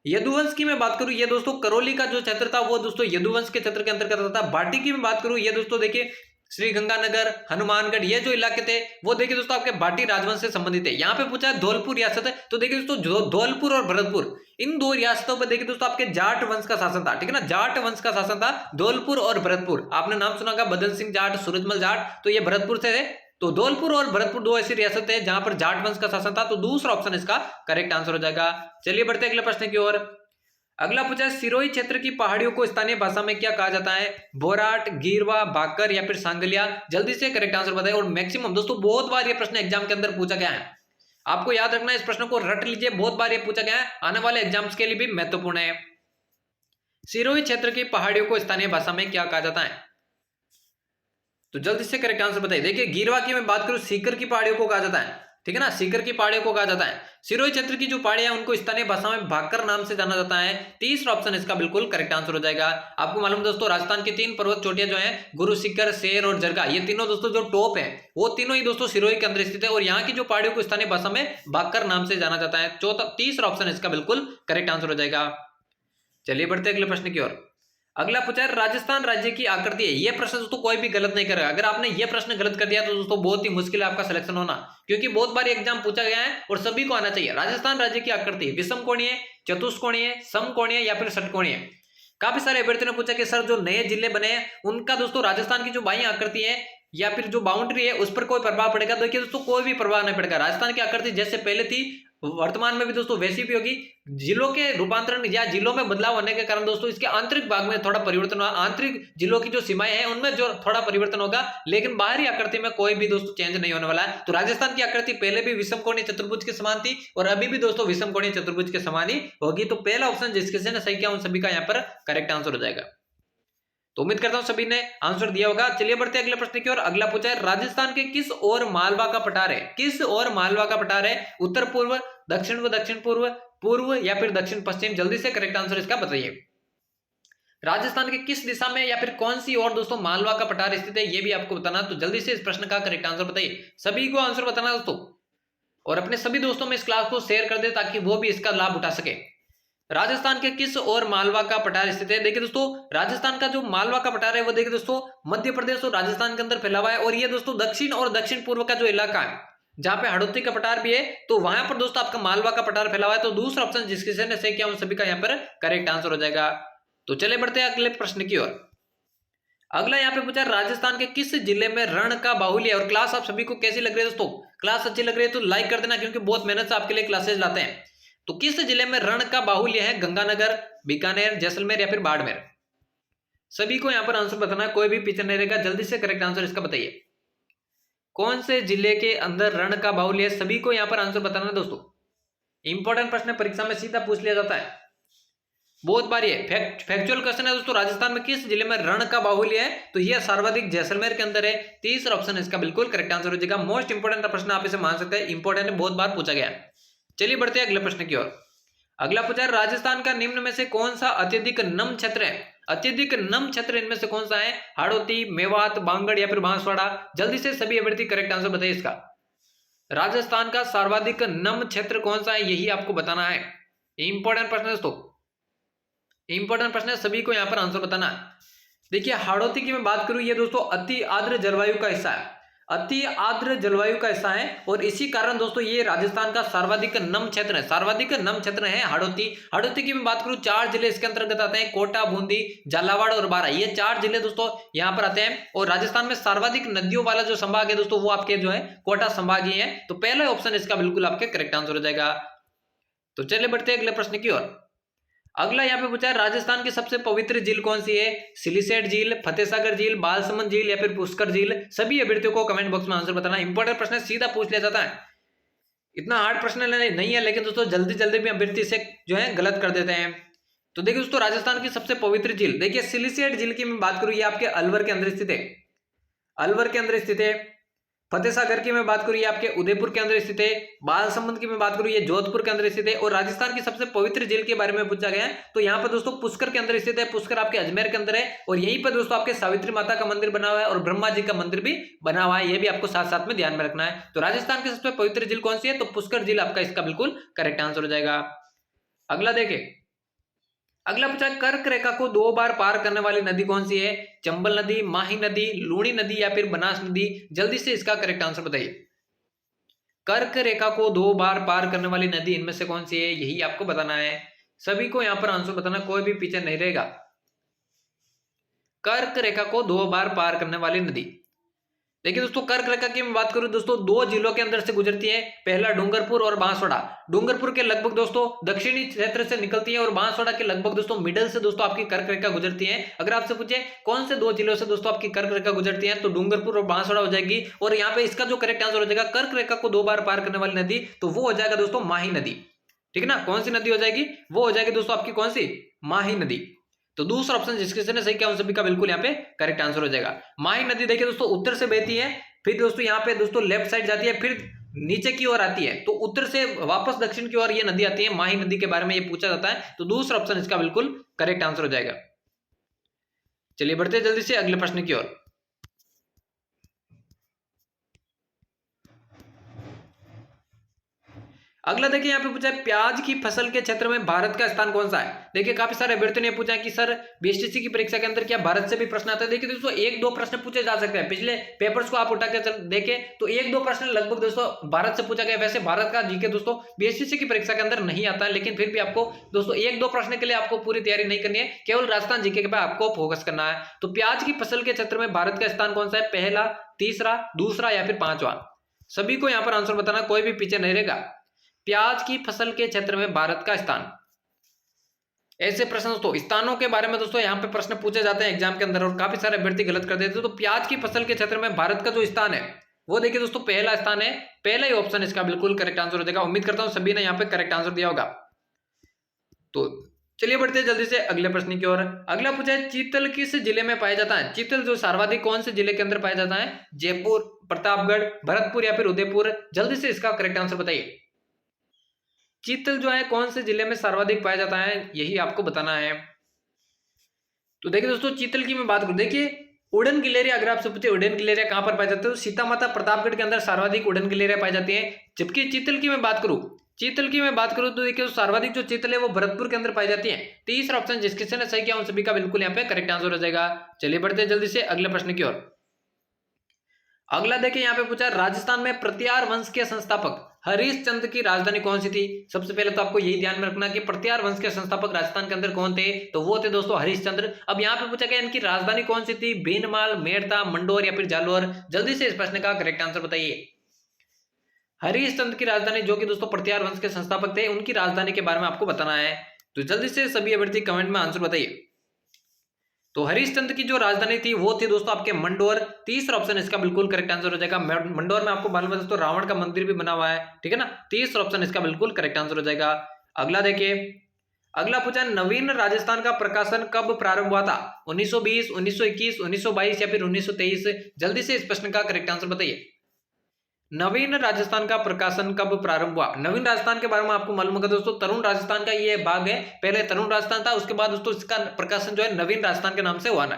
यदुवंश की मैं बात करूं, ये दोस्तों करौली का जो क्षेत्र था वो दोस्तों यदुवंश के क्षेत्र के अंतर्गत आता था। भाटी की मैं बात करूं, ये दोस्तों देखिए श्री गंगानगर, हनुमानगढ़, ये जो इलाके थे वो देखिए दोस्तों आपके भाटी राजवंश से संबंधित है। यहाँ पे पूछा है धौलपुर रियासत है, तो देखिए दोस्तों धौलपुर और भरतपुर इन दो रियासतों पर देखिए दोस्तों आपके जाट वंश का शासन था, ठीक है ना, जाट वंश का शासन था धौलपुर और भरतपुर। आपने नाम सुना होगा बदन सिंह जाट, सूरजमल जाट, तो ये भरतपुर से तो धौलपुर और भरतपुर दो ऐसी रियासत है जहां पर जाट वंश का शासन था, तो दूसरा ऑप्शन इसका करेक्ट आंसर हो जाएगा। चलिए बढ़ते अगले प्रश्न की ओर। अगला पूछा है सिरोही क्षेत्र की पहाड़ियों को स्थानीय भाषा में क्या कहा जाता है? बोराट, गीरवा, भाकर या फिर सांगलिया? जल्दी से करेक्ट आंसर बताइए। और मैक्सिमम दोस्तों बहुत बार ये प्रश्न एग्जाम के अंदर पूछा गया है, आपको याद रखना है, इस प्रश्न को रट लीजिए, बहुत बार ये पूछा गया है, आने वाले एग्जाम्स के लिए भी महत्वपूर्ण है। सिरोही क्षेत्र की पहाड़ियों को स्थानीय भाषा में क्या कहा जाता है? तो जल्दी से करेक्ट आंसर बताइए। देखिए गीरवा की मैं बात करूं, सीकर की पहाड़ियों को कहा जाता है, ठीक है ना, सीकर की पहाड़ियों को कहा जाता है। सिरोही क्षेत्र की जो पहाड़ियां उनको स्थानीय भाषा में भाकर नाम से जाना जाता है। तीसरा ऑप्शन इसका बिल्कुल करेक्ट आंसर हो जाएगा। आपको मालूम दोस्तों राजस्थान की 3 पर्वत चोटियां जो है गुरु शिखर, शेर और जरगा, ये तीनों दोस्तों जो टॉप है वो तीनों ही दोस्तों सिरोही के अंदर स्थित है, और यहाँ की जो पहाड़ियों को स्थानीय भाषा में भाकर नाम से जाना जाता है। तीसरा ऑप्शन इसका बिल्कुल करेक्ट आंसर हो जाएगा। चलिए बढ़ते अगले प्रश्न की ओर। अगला पूछा है राजस्थान राज्य की आकृति है। ये प्रश्न दोस्तों कोई भी गलत नहीं करेगा। अगर आपने ये प्रश्न गलत कर दिया तो दोस्तों बहुत ही मुश्किल है आपका सिलेक्शन होना, क्योंकि बहुत बार एग्जाम पूछा गया है और सभी को आना चाहिए। राजस्थान राज्य की आकृति विषम कोणीय, चतुष्कोणीय, समकोणीय या फिर षटकोणीय? काफी सारे अभ्यर्थियों ने पूछा कि सर जो नए जिले बने हैं उनका दोस्तों राजस्थान की जो बाह्य आकृति है या फिर जो बाउंड्री है उस पर कोई प्रभाव पड़ेगा? देखिए दोस्तों कोई भी प्रभाव नहीं पड़ेगा। राजस्थान की आकृति जैसे पहले थी वर्तमान में भी दोस्तों वैसी भी होगी। जिलों के रूपांतरण या जिलों में बदलाव होने के कारण दोस्तों इसके आंतरिक भाग में थोड़ा परिवर्तन हुआ, आंतरिक जिलों की जो सीमाएं हैं उनमें जो थोड़ा परिवर्तन होगा, लेकिन बाहरी आकृति में कोई भी दोस्तों चेंज नहीं होने वाला है। तो राजस्थान की आकृति पहले भी विषम कोणीय चतुर्भुज के समान थी और अभी भी दोस्तों विषम कोणीय चतुर्भुज के समान ही होगी। तो पहला ऑप्शन जिस किसी ने सही किया उन सभी का यहाँ पर करेक्ट आंसर हो जाएगा। तो उम्मीद करता हूं सभी ने आंसर दिया होगा। चलिए बढ़ते हैं अगले प्रश्न की ओर। अगला पूछा है राजस्थान के किस ओर मालवा का पठार है? किस ओर मालवा का पठार है? उत्तर पूर्व, दक्षिण व दक्षिण पूर्व, पूर्व या फिर दक्षिण पश्चिम? जल्दी से करेक्ट आंसर इसका बताइए। राजस्थान के किस दिशा में या फिर कौन सी ओर दोस्तों मालवा का पठार स्थित है, ये भी आपको बताना। तो जल्दी से इस प्रश्न का करेक्ट आंसर बताइए। सभी को आंसर बताना दोस्तों, और अपने सभी दोस्तों में इस क्लास को शेयर कर दे ताकि वो भी इसका लाभ उठा सके। राजस्थान के किस ओर मालवा का पठार स्थित है? देखिए दोस्तों राजस्थान का जो मालवा का पठार है वो देखिए दोस्तों मध्य प्रदेश और राजस्थान के अंदर फैला हुआ है, और ये दोस्तों दक्षिण और दक्षिण पूर्व का जो इलाका है जहां पे हड़ौती का पठार भी है, तो वहां पर दोस्तों आपका मालवा का पठार फैला हुआ है। तो दूसरा ऑप्शन जिस किसी ने सही किया उन सभी का यहाँ पर करेक्ट आंसर हो जाएगा। तो चले बढ़ते हैं अगले प्रश्न की ओर। अगला यहाँ पे पूछा राजस्थान के किस जिले में रण का बाहुल्य है? और क्लास आप सभी को कैसी लग रही है दोस्तों? क्लास अच्छी लग रही है तो लाइक कर देना, क्योंकि बहुत मेहनत से आपके लिए क्लासेस लाते हैं। तो किस जिले में रण का बाहुल्य है? गंगानगर, बीकानेर, जैसलमेर या फिर बाड़मेर? सभी को यहां पर आंसर बताना है, कोई भी पीछे नहीं रहेगा। जल्दी से करेक्ट आंसर इसका बताइए। कौन से जिले के अंदर रण का बाहुल्य है? सभी को यहां पर आंसर बताना है दोस्तों। इंपॉर्टेंट प्रश्न परीक्षा में सीधा पूछ लिया जाता है, बहुत बार ये फैक्चुअल क्वेश्चन है दोस्तों। राजस्थान में किस जिले में रण का बाहुल्य है? तो ये सर्वाधिक जैसलमेर के अंदर है। तीसरा ऑप्शन इसका बिल्कुल करेक्ट आंसर हो जाएगा। मोस्ट इंपोर्टेंट प्रश्न आप इसे मान सकते हैं, इंपॉर्टेंट बहुत बार पूछा गया है। चलिए बढ़ते हैं अगले प्रश्न की ओर। अगला पूछा है राजस्थान का निम्न में से कौन सा अत्यधिक नम क्षेत्र है? अत्यधिक नम क्षेत्र इनमें से कौन सा है? हाड़ौती, मेवात, बांगड़ या फिर बांसवाड़ा? जल्दी से सभी अभ्यर्थी करेक्ट आंसर बताइए इसका। राजस्थान का सर्वाधिक नम क्षेत्र कौन सा है, यही आपको बताना है। इंपॉर्टेंट प्रश्न है दोस्तों, इंपॉर्टेंट प्रश्न है, सभी को यहां पर आंसर बताना है। देखिए हाड़ौती की मैं बात करूं, ये दोस्तों अति आर्द्र जलवायु का हिस्सा है, अति आर्द्र जलवायु का हिस्सा है, और इसी कारण दोस्तों ये राजस्थान का सर्वाधिक नम क्षेत्र है। सर्वाधिक नम क्षेत्र है हाड़ौती। हाड़ौती की मैं बात करूं 4 जिले इसके अंतर्गत आते हैं, कोटा, बूंदी, झालावाड़ और बारां। ये 4 जिले दोस्तों यहां पर आते हैं। और राजस्थान में सर्वाधिक नदियों वाला जो संभाग है दोस्तों वो आपके जो है कोटा संभाग ही है। तो पहला ऑप्शन इसका बिल्कुल आपके करेक्ट आंसर हो जाएगा। तो चलिए बढ़ते हैं अगले प्रश्न की ओर। अगला यहाँ पे पूछा है राजस्थान की सबसे पवित्र झील कौन सी है? सिलीसेट झील, फतेहसागर झील, बालसमंद झील या फिर पुष्कर झील? सभी अभ्यर्थियों को कमेंट बॉक्स में आंसर बताना। इंपॉर्टेंट प्रश्न सीधा पूछ लिया जाता है, इतना हार्ड प्रश्न नहीं है, लेकिन दोस्तों जल्दी जल्दी भी अभ्यर्थी से जो है गलत कर देते हैं। तो देखिए दोस्तों राजस्थान की सबसे पवित्र झील, देखिए सिलीसेट झील की मैं बात करूं ये आपके अलवर के अंदर स्थित है, अलवर के अंदर स्थित है। फतेहसागर की मैं बात करूं ये आपके उदयपुर के अंदर स्थित है। बालसमंद की मैं बात करूं ये जोधपुर के अंदर स्थित है। और राजस्थान की सबसे पवित्र झील के बारे में पूछा गया है तो यहाँ पर दोस्तों पुष्कर के अंदर स्थित है। पुष्कर आपके अजमेर के अंदर है, और यहीं पर दोस्तों आपके सावित्री माता का मंदिर बना हुआ है और ब्रह्मा जी का मंदिर भी बना हुआ है। ये भी आपको साथ साथ में ध्यान में रखना है। तो राजस्थान की सबसे पवित्र झील कौन सी है? तो पुष्कर झील आपका इसका बिल्कुल करेक्ट आंसर हो जाएगा। अगला देखें, अगला पूछा कर्क रेखा को 2 बार पार करने वाली नदी कौन सी है? चंबल नदी, माही नदी, लूणी नदी या फिर बनास नदी? जल्दी से इसका करेक्ट आंसर बताइए। कर्क रेखा को 2 बार पार करने वाली नदी इनमें से कौन सी है, यही आपको बताना है। सभी को यहां पर आंसर बताना, कोई भी पीछे नहीं रहेगा। कर्क रेखा को 2 बार पार करने वाली नदी, देखिए दोस्तों कर्क रेखा की मैं बात करूं दोस्तों, दो जिलों के अंदर से गुजरती है, पहला डूंगरपुर और बांसवाड़ा। डूंगरपुर के लगभग दोस्तों दक्षिणी क्षेत्र से निकलती है और बांसवाड़ा के लगभग दोस्तों मिडल से दोस्तों आपकी कर्क रेखा गुजरती है। अगर आपसे पूछे कौन से दो जिलों से दोस्तों आपकी कर्क रेखा गुजरती है, तो डूंगरपुर और बांसवाड़ा हो जाएगी। और यहाँ पे इसका जो करेक्ट आंसर हो जाएगा, कर्क रेखा को 2 बार पार करने वाली नदी, तो वो हो जाएगा दोस्तों माही नदी। ठीक है ना, कौन सी नदी हो जाएगी, वो हो जाएगी दोस्तों आपकी कौन सी, माही नदी। तो दूसरा ऑप्शन जिसके ने सही किया उन सभी का बिल्कुल यहाँ पे करेक्ट आंसर हो जाएगा। माही नदी देखिए दोस्तों उत्तर से बहती है, फिर दोस्तों यहाँ पे दोस्तों लेफ्ट साइड जाती है, फिर नीचे की ओर आती है, तो उत्तर से वापस दक्षिण की ओर ये नदी आती है। माही नदी के बारे में ये पूछा जाता है, तो दूसरा ऑप्शन इसका बिल्कुल करेक्ट आंसर हो जाएगा। चलिए बढ़ते हैं जल्दी से अगले प्रश्न की ओर। अगला देखिए यहाँ पे पूछा है प्याज की फसल के क्षेत्र में भारत का स्थान कौन सा है। देखिए काफी सारे अभ्यर्थियों ने पूछा कि सर बीएसटीसी की परीक्षा के अंदर क्या भारत से भी प्रश्न आता है। देखिए दोस्तों 1-2 प्रश्न पूछे जा सकते हैं, पिछले पेपर्स को आप उठा के देखें तो 1-2 प्रश्न लगभग दोस्तों भारत से पूछा गया। वैसे भारत का जीके दोस्तों बीएसटीसी की परीक्षा के अंदर नहीं आता है, लेकिन फिर भी आपको दोस्तों 1-2 प्रश्न के लिए आपको पूरी तैयारी नहीं करनी है, केवल राजस्थान जीके पे आपको फोकस करना है। तो प्याज की फसल के क्षेत्र में भारत का स्थान कौन सा है, पहला, तीसरा, दूसरा या फिर पांचवा। सभी को यहाँ पर आंसर बताना, कोई भी पीछे नहीं रहेगा। प्याज की फसल के क्षेत्र में भारत का स्थान, ऐसे प्रश्न दोस्तों स्थानों के बारे में दोस्तों यहाँ पे प्रश्न पूछे जाते हैं एग्जाम के अंदर और काफी सारे अभ्यर्थी गलत कर देते हैं। तो प्याज की फसल के क्षेत्र में भारत का जो स्थान है वो देखिए दोस्तों पहला स्थान है, पहला ही ऑप्शन इसका बिल्कुल करेक्ट आंसर हो जाएगा। उम्मीद करता हूं सभी ने यहाँ पे करेक्ट आंसर दिया होगा। तो चलिए बढ़ते हैं जल्दी से अगले प्रश्न की ओर। अगला पूछा है चीतल किस जिले में पाया जाता है। चीतल जो सर्वाधिक कौन से जिले के अंदर पाया जाता है, जयपुर, प्रतापगढ़, भरतपुर या फिर उदयपुर। जल्दी से इसका करेक्ट आंसर बताइए। चीतल जो है कौन से जिले में सर्वाधिक पाया जाता है, यही आपको बताना है। तो देखिए दोस्तों चीतल की मैं बात करूं, देखिए उड़न गिलेरिया, अगर आपसे पूछे उड़न गिलेरिया कहां पर पाए जाते हैं, तो सीता माता प्रतापगढ़ के अंदर सर्वाधिक उड़न गिलेरिया पाई जाती है। जबकि चीतल की मैं बात करूं तो देखिए सर्वाधिक जो चीतल है वो भरतपुर के अंदर पाई जाती है। तीसरा ऑप्शन जिस किसी ने सही किया उन सभी का बिल्कुल यहाँ पे करेक्ट आंसर हो जाएगा। चलिए बढ़ते हैं जल्दी से अगले प्रश्न की ओर। अगला देखिए यहाँ पे पूछा राजस्थान में प्रत्यार वंश के संस्थापक हरिश्चंद्र की राजधानी कौन सी थी। सबसे पहले तो आपको यही ध्यान में रखना कि प्रत्यार वंश के संस्थापक राजस्थान के अंदर कौन थे, तो वो थे दोस्तों हरिश्चंद्र। अब यहाँ पे पूछा गया इनकी राजधानी कौन सी थी, भीनमाल, मेड़ता, मंडोर या फिर जालोर। जल्दी से इस प्रश्न का करेक्ट आंसर बताइए। हरिश्चंद्र की राजधानी जो कि दोस्तों प्रत्यार वंश के संस्थापक थे, उनकी राजधानी के बारे में आपको बताना है। तो जल्दी से सभी अभ्यर्थी कमेंट में आंसर बताइए। तो हरिश्चंद्र की जो राजधानी थी वो थी दोस्तों आपके मंडोर। तीसरा ऑप्शन इसका बिल्कुल करेक्ट आंसर हो जाएगा। मंडोर में आपको मालूम है दोस्तों रावण का मंदिर भी बना हुआ है, ठीक है ना। तीसरा ऑप्शन इसका बिल्कुल करेक्ट आंसर हो जाएगा। अगला देखिए, अगला पूछा नवीन राजस्थान का प्रकाशन कब प्रारंभ हुआ था, 1920, 1921, 1922 या फिर 1923। जल्दी से इस प्रश्न का करेक्ट आंसर बताइए। नवीन राजस्थान का प्रकाशन कब प्रारंभ हुआ। नवीन राजस्थान के बारे में आपको मालूम होगा दोस्तों, तरुण राजस्थान का ये भाग है। पहले तरुण राजस्थान था, उसके बाद दोस्तों इसका प्रकाशन जो है नवीन राजस्थान के नाम से हुआ ना।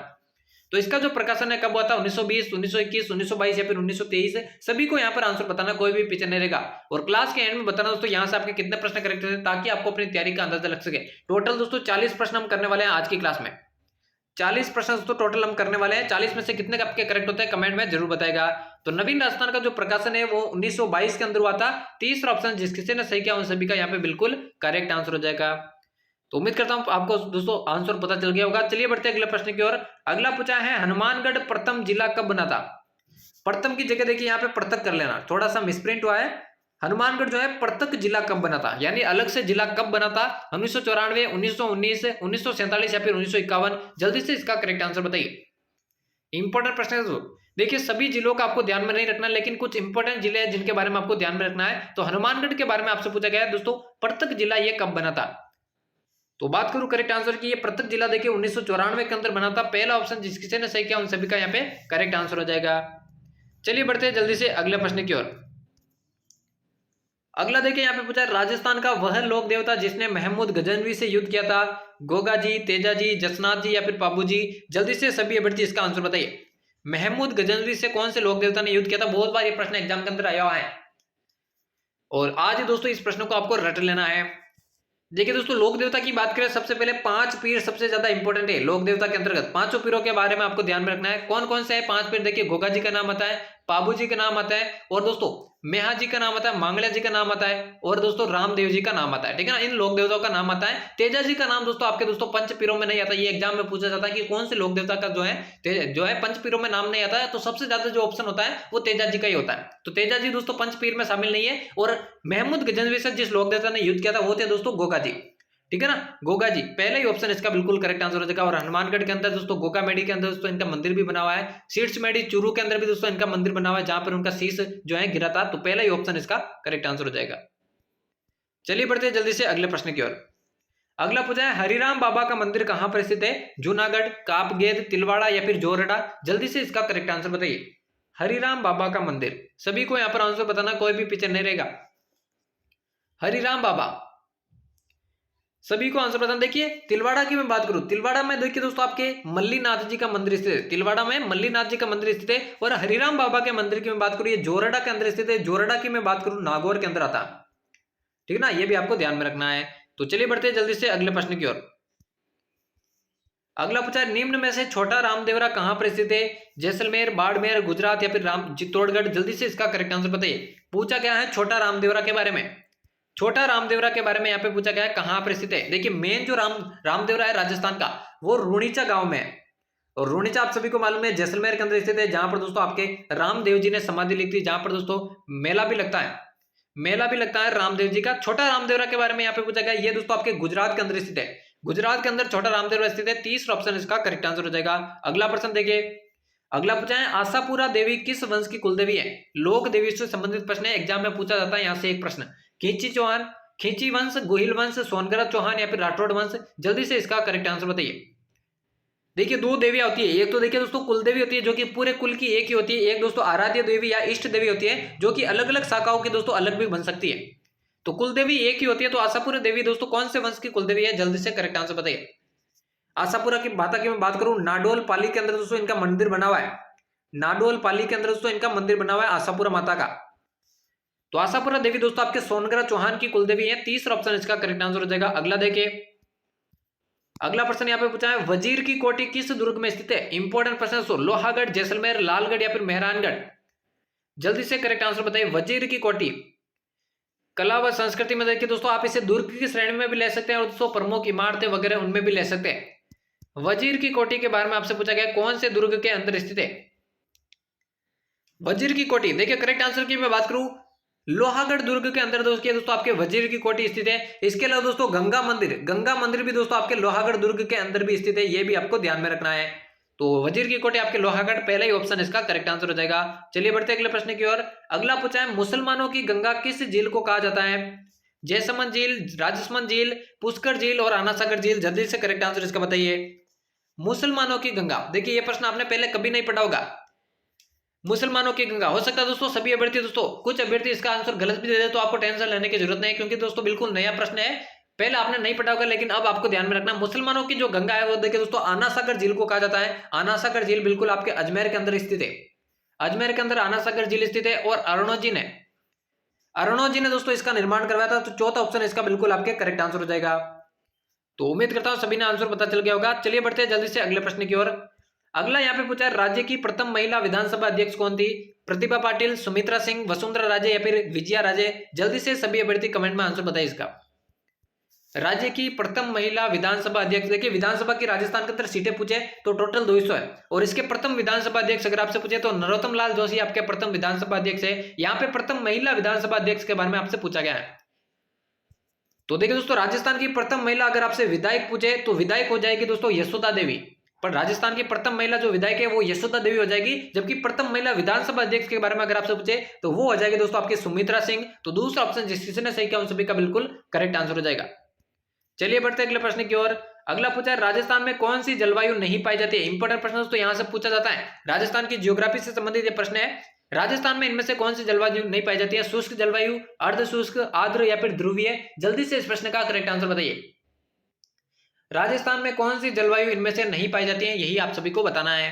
तो इसका जो प्रकाशन है कब हुआ था, 1920, 1921, 1922 या फिर 1923। सभी को यहाँ पर आंसर बताना, कोई भी पीछे नहीं रहेगा। और क्लास के एंड में बताना दोस्तों यहाँ से आपके कितने प्रश्न करेक्ट थे, ताकि आपको अपनी तैयारी का अंदाजा लग सके। टोटल दोस्तों 40 प्रश्न हम करने वाले हैं आज की क्लास में। 40 प्रश्न दोस्तों टोटल हम करने वाले हैं। 40 में से कितने आपके करेक्ट होते हैं कमेंट में जरूर बताएगा। तो नवीन राजस्थान का जो प्रकाशन है वो 1922 के अंदर हुआ था। तीसरा ऑप्शन जिस किसी ने सही किया उन सभी का यहाँ पे बिल्कुल करेक्ट आंसर हो जाएगा। तो उम्मीद करता हूं आपको दोस्तों आंसर पता चल गया होगा। चलिए बढ़ते हैं अगले प्रश्न की ओर। अगला पूछा है हनुमानगढ़ प्रथम जिला कब बना था। प्रथम की जगह देखिए यहाँ पे पृथक कर लेना, थोड़ा सा मिसप्रिंट हुआ है। हनुमानगढ़ जो है पृथक जिला कब बना था, यानी अलग से जिला कब बना था, 1994, 1919, 1947 या फिर 1951। जल्दी से इसका करेक्ट आंसर बताइए। इंपॉर्टेंट प्रश्न है दोस्तों, देखिए सभी जिलों का आपको ध्यान में नहीं रखना, लेकिन कुछ इंपॉर्टेंट जिले हैं जिनके बारे में आपको ध्यान में रखना है। तो हनुमानगढ़ के बारे में आपसे पूछा गया है दोस्तों पृथक जिला ये कब बना था। तो बात करूं करेक्ट आंसर की, ये पृथक जिला देखिए 1994 के अंदर बना था। पहला ऑप्शन जिस किसी ने सही किया उन सभी का यहाँ पे करेक्ट आंसर हो जाएगा। चलिए बढ़ते हैं जल्दी से अगले प्रश्न की ओर। अगला देखिए यहाँ पे पूछा राजस्थान का वह लोक देवता जिसने महमूद गजनवी से युद्ध किया था, गोगा जी, तेजा जी, जसनाथ जी या फिर पाबू जी। जल्दी से सभी अभ्यर्थी इसका आंसर बताइए। महमूद गजनवी से कौन से लोक देवता ने युद्ध किया था। बहुत बार ये प्रश्न एग्जाम के अंदर आया हुआ है और आज दोस्तों इस प्रश्न को आपको रट लेना है। देखिए दोस्तों लोक देवता की बात करें, सबसे पहले 5 पीर सबसे ज्यादा इंपॉर्टेंट है लोक देवता के अंतर्गत। 5 पीरों के बारे में आपको ध्यान में रखना है। कौन कौन से है 5 पीर, देखिए गोगा जी का नाम आता है, पाबू जी का नाम आता है, और दोस्तों मेहा जी का नाम आता है, मांगल्या जी का नाम आता है, और दोस्तों रामदेव जी का नाम आता है। ठीक है ना, इन लोक देवताओं का नाम आता है। तेजा जी का नाम दोस्तों आपके दोस्तों पंचपीरों में नहीं आता। ये एग्जाम में पूछा जाता है कि कौन से लोक देवता का जो है पंचपीरों में नाम नहीं आता है, तो सबसे ज्यादा जो ऑप्शन होता है वो तेजा जी का ही होता है। तो तेजा जी दोस्तों पंचपीर में शामिल नहीं है। और महमूद गजनवी से जिस लोक देवता ने युद्ध किया था वो थे दोस्तों गोगा जी। ठीक है ना, गोगा जी पहला ही ऑप्शन इसका बिल्कुल करेक्ट आंसर हो जाएगा। और हनुमानगढ़ के अंदर दोस्तों गोगा मेडी के अंदर दोस्तों इनका मंदिर भी बना हुआ है। शीर्ष मेडी चूरू के अंदर भी दोस्तों इनका मंदिर बना हुआ है, जहां पर उनका शीश जो है गिरा था। तो पहला ही ऑप्शन इसका करेक्ट आंसर हो जाएगा। चलिए बढ़ते हैं जल्दी से अगले प्रश्न की ओर। अगला पूछा है हरिराम बाबा का मंदिर कहां पर स्थित है? जूनागढ़, कापगेद, तिलवाड़ा या फिर जोरडा? जल्दी से इसका करेक्ट आंसर बताइए। हरिराम बाबा का मंदिर, सभी को यहां पर आंसर बताना, कोई भी पीछे नहीं रहेगा। हरिराम बाबा, सभी को आंसर बताना। देखिए तिलवाड़ा की मैं बात करूं, तिलवाड़ा में देखिए दोस्तों आपके मल्लीनाथ जी का मंदिर स्थित है। तिलवाड़ा में मल्लीनाथ जी का मंदिर स्थित है। और हरिराम बाबा के मंदिर की मैं बात करूं, ये जोरडा के अंदर स्थित है। जोरडा की मैं बात करूं नागौर के अंदर आता है। ठीक है ना, ये भी आपको ध्यान में रखना है। तो चलिए बढ़ते हैं जल्दी से अगले प्रश्न की ओर। अगला पूछा है निम्न में से छोटा रामदेवरा कहां पर स्थित है? जैसलमेर, बाड़मेर, गुजरात या फिर चित्तौड़गढ़? जल्दी से इसका करेक्ट आंसर बताइए। पूछा गया है छोटा रामदेवरा के बारे में। छोटा रामदेवरा के बारे में यहाँ पे पूछा गया है कहां पर स्थित है। देखिए मेन जो रामदेवरा है राजस्थान का, वो रूणीचा गांव में है। और रूणीचा आप सभी को मालूम है जैसलमेर के अंदर स्थित है, जहां पर दोस्तों आपके रामदेव जी ने समाधि ली थी, जहां पर दोस्तों मेला भी लगता है। मेला भी लगता है रामदेव जी का। छोटा रामदेवरा के बारे में यहाँ पे पूछा गया, ये दोस्तों आपके गुजरात के अंदर स्थित है। गुजरात के अंदर छोटा रामदेवरा स्थित है। तीसरा ऑप्शन इसका करेक्ट आंसर हो जाएगा। अगला प्रश्न देखिए। अगला पूछा है आशापुरा देवी किस वंश की कुलदेवी है? लोक देवी से संबंधित प्रश्न है, एग्जाम में पूछा जाता है। यहां से एक प्रश्न, खींची चौहान, खींची वंश, गोहिल वंश, सोनगरा चौहान या फिर राठौड़ वंश? जल्दी से इसका करेक्ट आंसर बताइए। देखिए दो देवियां होती है, एक तो देखिए दोस्तों कुल देवी होती है जो कि पूरे कुल की एक ही होती है। एक दोस्तों आराध्य देवी या इष्ट देवी होती है जो कि अलग अलग शाखाओं की दोस्तों अलग भी बन सकती है। तो कुल देवी एक ही होती है। तो आशापुरा देवी दोस्तों कौन से वंश की कुल देवी है? जल्दी से करेक्ट आंसर बताइए। आशापुरा की माता की मैं बात करूं, नाडोल पाली के अंदर दोस्तों इनका मंदिर बना हुआ है। नाडोल पाली के अंदर दोस्तों इनका मंदिर बना हुआ है आशापुरा माता का। तो आशापुरा देवी दोस्तों आपके सोनगरा चौहान की कुलदेवी है। तीसरा ऑप्शन इसका करेक्ट आंसर हो जाएगा। अगला देखिए। अगला प्रश्न यहाँ पे पूछा है वजीर की कोठी किस दुर्ग में स्थित है? इंपॉर्टेंट प्रश्न है। लोहागढ़, जैसलमेर, लालगढ़ या फिर मेहरानगढ़? जल्दी से करेक्ट आंसर बताइए। वजीर की कोठी कला व संस्कृति में देखिए दोस्तों आप इसे दुर्ग की श्रेणी में भी ले सकते हैं और दोस्तों प्रमुख इमारतें वगैरह उनमें भी ले सकते हैं। वजीर की कोठी के बारे में आपसे पूछा गया कौन से दुर्ग के अंदर स्थित है? वजीर की कोठी, देखिए करेक्ट आंसर की मैं बात करूं, लोहागढ़ दुर्ग के अंदर दोस्तों आपके वजीर की कोठी स्थित है। इसके अलावा दोस्तों गंगा मंदिर भी दोस्तों आपके लोहागढ़ दुर्ग के अंदर भी स्थित है। ये भी आपको ध्यान में रखना है। तो वजीर की कोठी आपके लोहागढ़, पहला ही ऑप्शन इसका करेक्ट आंसर हो जाएगा। चलिए बढ़ते अगले प्रश्न की ओर। अगला पूछा है मुसलमानों की गंगा किस झील को कहा जाता है? जयसमंद झील, राजसमंद झील, पुष्कर झील और आनासागर झील? जल्दी से करेक्ट आंसर इसका बताइए। मुसलमानों की गंगा, देखिए ये प्रश्न आपने पहले कभी नहीं पढ़ा होगा। मुसलमानों की गंगा, हो सकता है दोस्तों सभी अभ्यर्थी दोस्तों कुछ अभ्यर्थी इसका आंसर गलत भी दे दे, तो आपको टेंशन लेने की जरूरत नहीं, क्योंकि दोस्तों बिल्कुल नया प्रश्न है, पहले आपने नहीं पढ़ा होगा, लेकिन अब आपको ध्यान में रखना। मुसलमानों की जो गंगा है वो देखिए दोस्तों आनासागर झील को कहा जाता है। आनासागर झील बिल्कुल आपके अजमेर के अंदर स्थित है। अजमेर के अंदर आनासागर झील स्थित है। और अरुणोजी ने दोस्तों इसका निर्माण करवाया था। तो चौथा ऑप्शन इसका बिल्कुल आपके करेक्ट आंसर हो जाएगा। तो उम्मीद करता हूं सभी ने आंसर पता चल गया होगा। चलिए बढ़ते हैं जल्दी से अगले प्रश्न की ओर। अगला यहाँ पे पूछा है राज्य की प्रथम महिला विधानसभा अध्यक्ष कौन थी? प्रतिभा पाटिल, सुमित्रा सिंह, वसुंधरा राजे या फिर विजया राजे? जल्दी से सभी अभ्यर्थी कमेंट में आंसर बताइए इसका। राज्य की प्रथम महिला विधानसभा अध्यक्ष, देखिए विधानसभा की राजस्थान के अंदर सीटें पूछे तो टोटल 200 है, और इसके प्रथम विधानसभा अध्यक्ष अगर आपसे पूछे तो नरोत्तम लाल जोशी आपके प्रथम विधानसभा अध्यक्ष है। यहाँ पे प्रथम महिला विधानसभा अध्यक्ष के बारे में आपसे पूछा गया है। तो देखिए दोस्तों राजस्थान की प्रथम महिला अगर आपसे विधायक पूछे तो विधायक हो जाएगी दोस्तों यशोदा देवी। पर राजस्थान की प्रथम महिला जो विधायक है वो यशोदा देवी हो जाएगी। जबकि प्रथम महिला विधानसभा अध्यक्ष के बारे में अगर आपसे पूछे तो वो हो जाएगी दोस्तों आपकी सुमित्रा सिंह। तो दूसरा ऑप्शन जिसने सही किया उन सभी का बिल्कुल करेक्ट आंसर हो जाएगा। चलिए बढ़ते अगले प्रश्न की ओर। अगला पूछा है राजस्थान में कौन सी जलवायु नहीं पाई जाती है? इंपॉर्टेंट प्रश्न दोस्तों यहां से पूछा जाता है। राजस्थान की ज्योग्राफी से संबंधित यह प्रश्न है। राजस्थान में इनमें से कौन सी जलवायु नहीं पाई जाती है? शुष्क जलवायु, अर्ध शुष्क, आर्द्र या फिर ध्रुवीय? जल्दी से इस प्रश्न का करेक्ट आंसर बताइए। राजस्थान में कौन सी जलवायु इनमें से नहीं पाई जाती है, यही आप सभी को बताना है।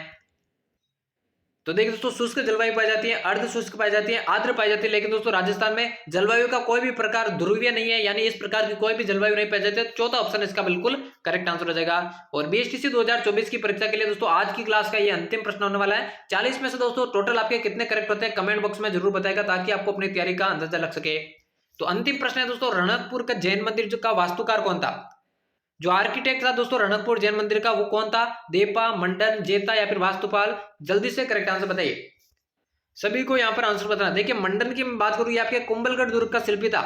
तो देखिए दोस्तों, शुष्क जलवायु पाई जाती है, अर्ध शुष्क पाई जाती है, आर्द्र पाई जाती है। लेकिन दोस्तों राजस्थान में जलवायु का कोई भी प्रकार ध्रुवीय नहीं है, यानी इस प्रकार की कोई भी जलवायु नहीं पाई जाती है। चौथा ऑप्शन इसका बिल्कुल करेक्ट आंसर हो जाएगा। और बीएसटीसी 2024 की परीक्षा के लिए दोस्तों आज की क्लास का ये अंतिम प्रश्न होने वाला है। 40 में से दोस्तों टोटल आपके कितने करेक्ट होते हैं कमेंट बॉक्स में जरूर बताएगा, ताकि आपको अपनी तैयारी का अंदाजा लग सके। तो अंतिम प्रश्न है दोस्तों, रणकपुर का जैन मंदिर का वास्तुकार कौन था? जो आर्किटेक्ट था दोस्तों रणकपुर जैन मंदिर का, वो कौन था? देपा, मंडन, जेता या फिर वास्तुपाल? जल्दी से करेक्ट आंसर बताइए। सभी को यहाँ पर आंसर बताना। देखिए मंडन की बात करूँ, ये आपके कुंभलगढ़ दुर्ग का शिल्पी था,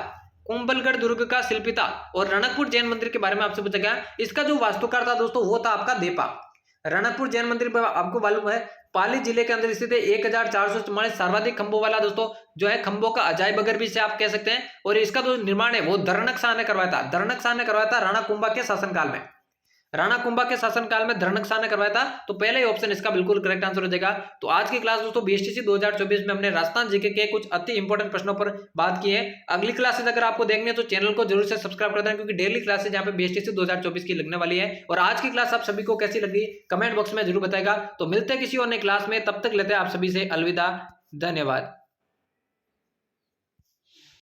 कुंभलगढ़ दुर्ग का शिल्पी था। और रणकपुर जैन मंदिर के बारे में आपसे पूछा गया, इसका जो वास्तुकार था दोस्तों वो था आपका देपा। रणकपुर जैन मंदिर पर आपको मालूम है पाली जिले के अंदर स्थित है, 1444 सर्वाधिक खंभों वाला दोस्तों जो है, खंभों का अजायब घर भी से आप कह सकते हैं। और इसका जो निर्माण है वो धरणक शाह ने करवाया था, धरणक शाह ने करवाया था राणा कुंभा के शासनकाल में, राणा कुंभा के शासनकाल में धरणक शाह ने करवाया था। तो पहले ही ऑप्शन इसका बिल्कुल करेक्ट आंसर हो जाएगा। तो आज की क्लास दोस्तों बीएसटीसी 2024 में हमने राजस्थान जीके के कुछ अति इंपॉर्टेंट प्रश्नों पर बात की है। अगली क्लासेस अगर आपको देखनी है तो चैनल को जरूर से सब्सक्राइब कर देना, क्योंकि डेली क्लासेस यहाँ पे बीएसटीसी 2024 की लगने वाली है। और आज की क्लास आप सभी को कैसी लगी कमेंट बॉक्स में जरूर बताएगा। तो मिलते हैं किसी और नई क्लास में, तब तक लेते हैं आप सभी से अलविदा, धन्यवाद।